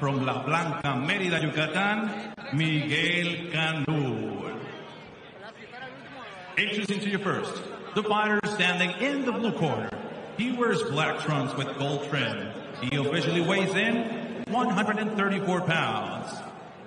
from La Blanca, Mérida, Yucatan, Miguel Canul. Introducing to you first, the fighter standing in the blue corner. He wears black trunks with gold trim. He officially weighs in 134 pounds.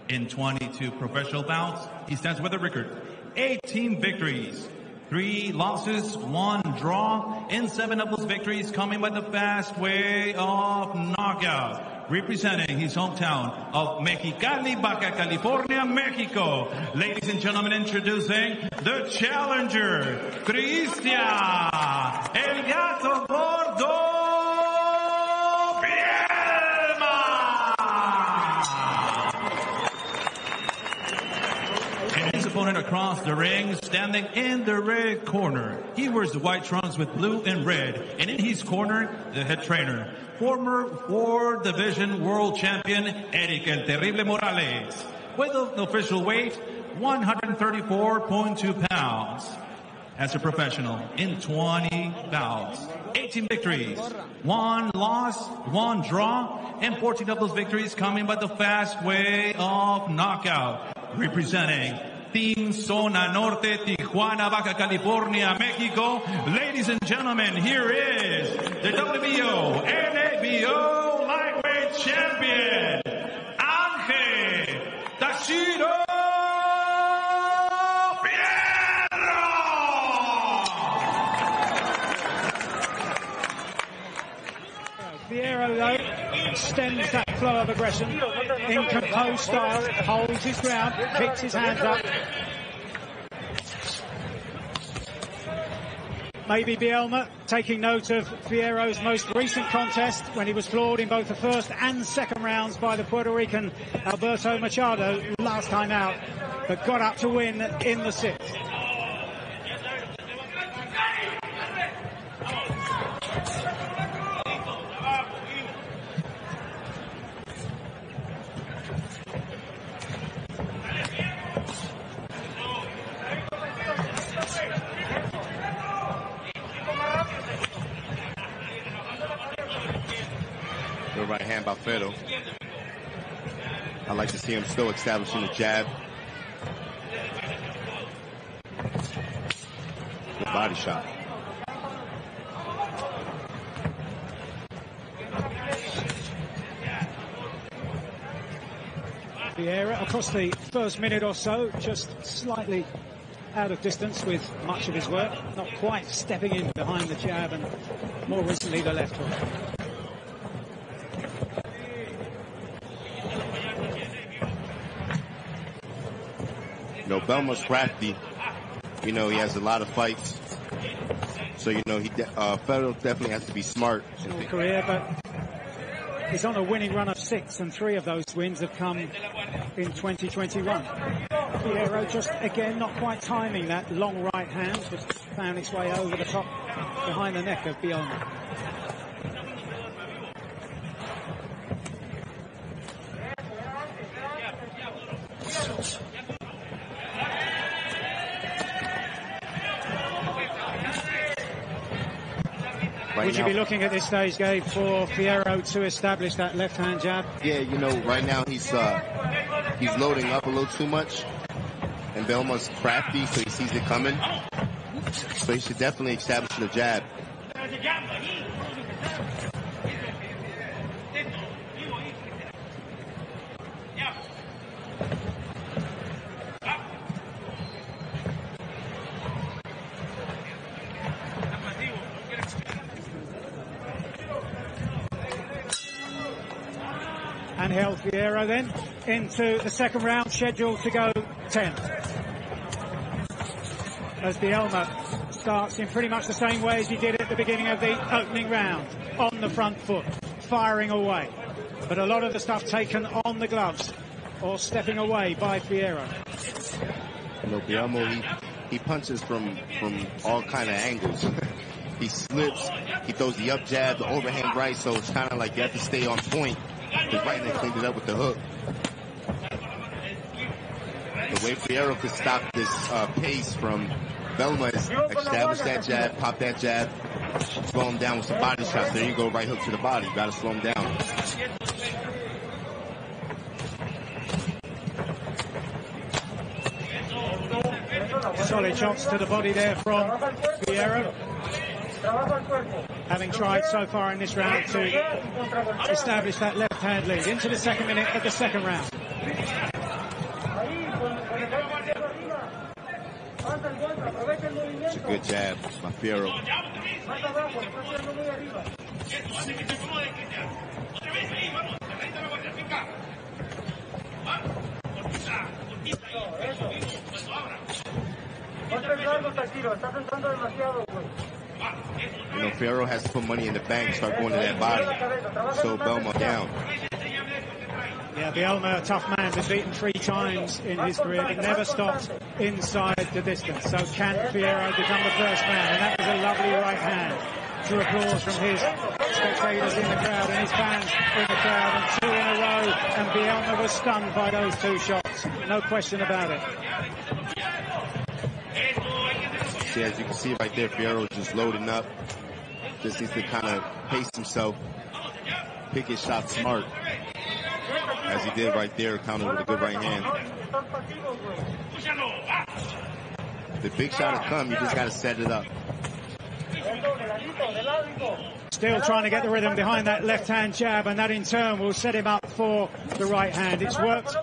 In 22 professional bouts, he stands with a record 18 victories, 3 losses, 1 draw, and 7 of those victories coming by the fast way of knockout. Representing his hometown of Mexicali, Baja California, Mexico. Ladies and gentlemen, introducing the challenger, Cristian El Gato Gordo Bielma. And his opponent across the ring, standing in the red corner. He wears the white trunks with blue and red. And in his corner, the head trainer, former 4-division world champion, Eric El Terrible Morales, with an official weight, 134.2 pounds. As a professional, in 20 bouts, 18 victories, 1 loss, 1 draw, and 14 of those victories coming by the fast way of knockout. Representing Team Zona Norte, Tijuana, Baja California, Mexico. Ladies and gentlemen, here is the WBO, NABO lightweight champion, Ángel Tashiro Fierro. Fierro, though, stems that flow of aggression in composed style, holds his ground, kicks his hands up. Maybe Bielma taking note of Fierro's most recent contest when he was floored in both the first and second rounds by the Puerto Rican Alberto Machado last time out, but got up to win in the 6th. Good right hand by Fierro. I like to see him still establishing the jab. Good body shot. Fierro, across the first minute or so, just slightly out of distance with much of his work, not quite stepping in behind the jab and more recently the left hook. You know, Bielma's crafty. You know, he has a lot of fights. So, you know, Fierro definitely has to be smart. Short career, but he's on a winning run of 6, and 3 of those wins have come in 2021. Fierro just, again, not quite timing that long right hand, just found its way over the top behind the neck of Bielma. Would you be looking at this stage, Gabe, for Fierro to establish that left-hand jab? Yeah, you know, right now he's loading up a little too much, and Bielma's crafty, so he sees it coming. So he should definitely establish the jab. Ángel Fierro then into the second round, scheduled to go 10. As Bielma starts in pretty much the same way as he did at the beginning of the opening round, on the front foot, firing away. But a lot of the stuff taken on the gloves or stepping away by Fierro. You know, Bielma, he punches from all kind of angles. He slips, he throws the up jab, the overhand right, so it's kind of like you have to stay on point. Because right there cleaned it up with the hook. The way Fierro could stop this pace from Bielma is establish that jab, pop that jab, slow him down with some body shots. There you go, right hook to the body. You got to slow him down. solid shots to the body there from Fierro. Having tried so far in this round to establish that left-hand lead. Into the second minute of the second round. It's a good jab by Fierro. You know, Fierro has to put money in the bank, start going to that body. So Bielma down. Yeah, Bielma, a tough man, been beaten 3 times in his career. He never stops inside the distance. So can Fierro become the first man? And that was a lovely right hand. To applause from his spectators in the crowd and his fans in the crowd. And 2 in a row. And Bielma was stunned by those 2 shots. No question about it. See, as you can see right there, Fierro just loading up. Just needs to kind of pace himself, pick his shot smart, as he did right there, countered with a good right hand. The big shot will come, you just got to set it up. Still trying to get the rhythm behind that left-hand jab, and that in turn will set him up for the right hand. It's worked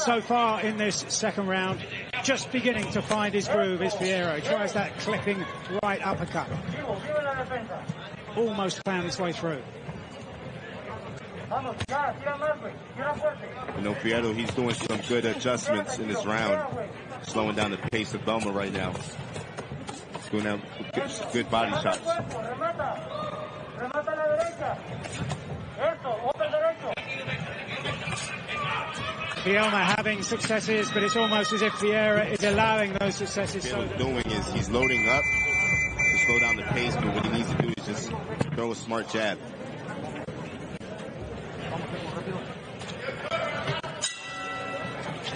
so far in this second round. Just beginning to find his groove is Fierro. Tries that clipping right uppercut. Almost found his way through. You know, Fierro, he's doing some good adjustments in this round. Slowing down the pace of Bielma right now. He's doing out good body shots. Bielma having successes, but it's almost as if Fierro is allowing those successes. What he's doing is he's loading up to slow down the pace, but what he needs to do is just throw a smart jab.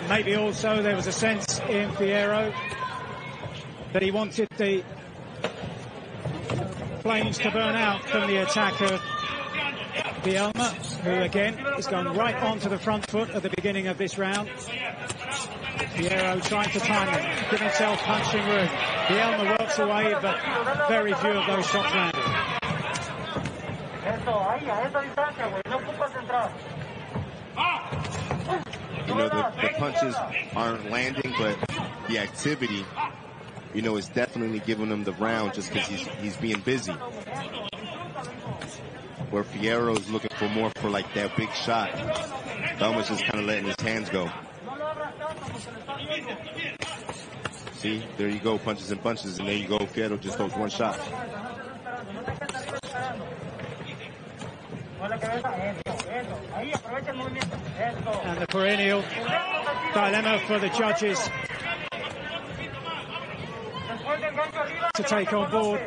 Maybe also there was a sense in Fierro that he wanted the flames to burn out from the attack of Bielma, who again has gone right onto the front foot at the beginning of this round. Fierro trying to time it, give himself punching room. Bielma works away, but very few of those shots landed. You know, the punches aren't landing, but the activity, you know, is definitely giving him the round just because he's being busy. Where Fierro is looking for more for like that big shot. Bielma's just kind of letting his hands go. See, there you go, punches and punches, and there you go, Fierro just throws one shot. And the perennial dilemma for the judges to take on board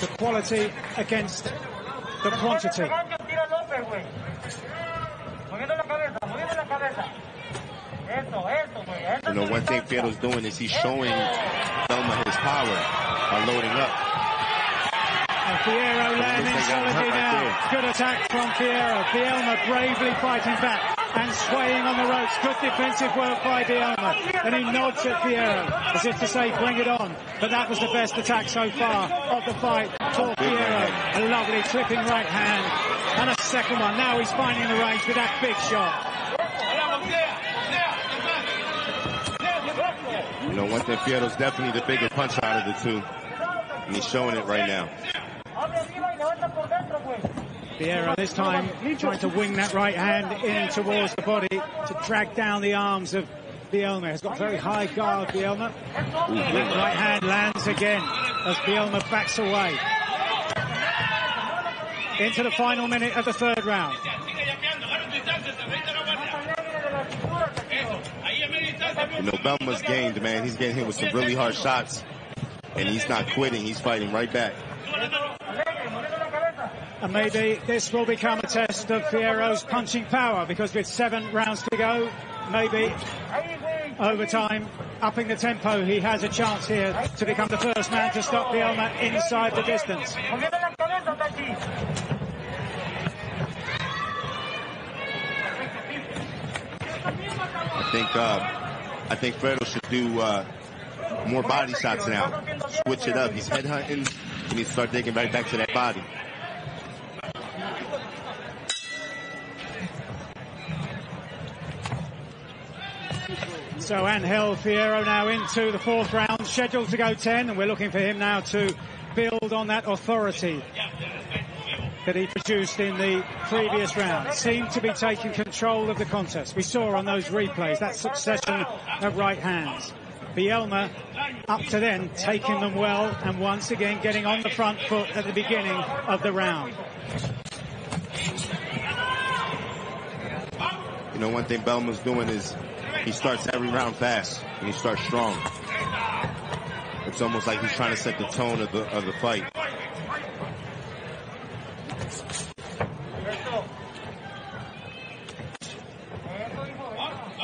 the quality against the quantity. You know, one thing Fierro's doing is he's showing Bielma his power by loading up. And Fierro landing solidly now. Good attack from Fierro. Bielma bravely fighting back and swaying on the ropes. Good defensive work by Bielma. And he nods at Fierro as if to say, bring it on. But that was the best attack so far of the fight for Fierro. A lovely tripping right hand. And a second one. Now he's finding the range with that big shot. You know, one thing, Fierro's definitely the bigger puncher out of the two. And he's showing it right now. Fierro this time trying to wing that right hand in towards the body to drag down the arms of Bielma. Has got very high guard, Bielma. Right hand lands again as Bielma backs away. Into the final minute of the third round. You know, Bielma's gained, man. He's getting hit with some really hard shots. And he's not quitting. He's fighting right back. And maybe this will become a test of Fierro's punching power, because with 7 rounds to go, maybe over time, upping the tempo, he has a chance here to become the first man to stop Bielma inside the distance. I think I think Fierro should do more body shots now. Switch it up. He's headhunting. He needs to start digging right back to that body. So Angel Fierro now into the fourth round, scheduled to go 10, and we're looking for him now to build on that authority that he produced in the previous round. Seemed to be taking control of the contest. We saw on those replays that succession of right hands. Bielma, up to then, taking them well, and once again getting on the front foot at the beginning of the round. You know, one thing Bielma's doing is he starts every round fast, and he starts strong. It's almost like he's trying to set the tone of the fight.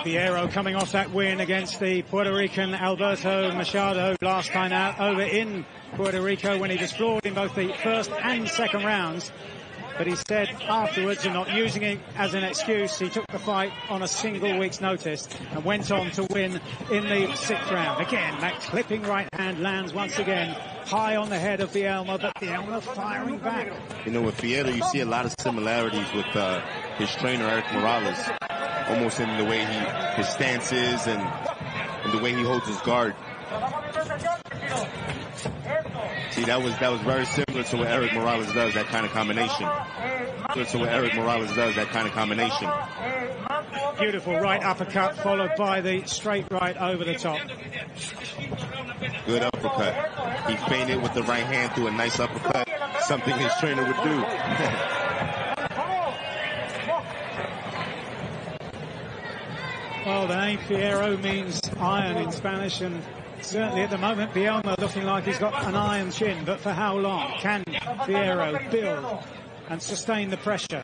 Fierro coming off that win against the Puerto Rican Alberto Machado last time out over in Puerto Rico, when he was floored in both the first and second rounds. But he said afterwards, and not using it as an excuse, he took the fight on a single week's notice and went on to win in the sixth round. Again, that clipping right hand lands once again high on the head of Bielma, but Bielma firing back. You know, with Fierro, you see a lot of similarities with his trainer, Eric Morales, almost in the way his stance is and the way he holds his guard. See, that was very similar to what Eric Morales does, that kind of combination. Beautiful right uppercut followed by the straight right over the top. Good uppercut. He feinted with the right hand through a nice uppercut, something his trainer would do. Well, the name Fierro means iron in Spanish, and certainly at the moment Bielma looking like he's got an iron chin, but for how long can Fierro build and sustain the pressure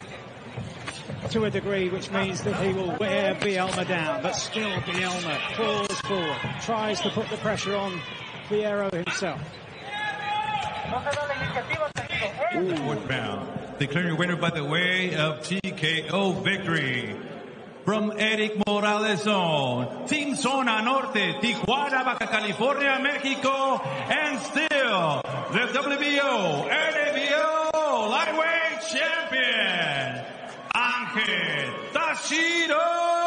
to a degree which means that he will wear Bielma down? But still Bielma falls forward, tries to put the pressure on Fierro himself. Fourth round, declaring your winner by the way of TKO victory. From Eric Morales Zone, Team Zona Norte, Tijuana, Baja California, Mexico, and still the WBO, NABO Lightweight Champion, Ángel Táchira.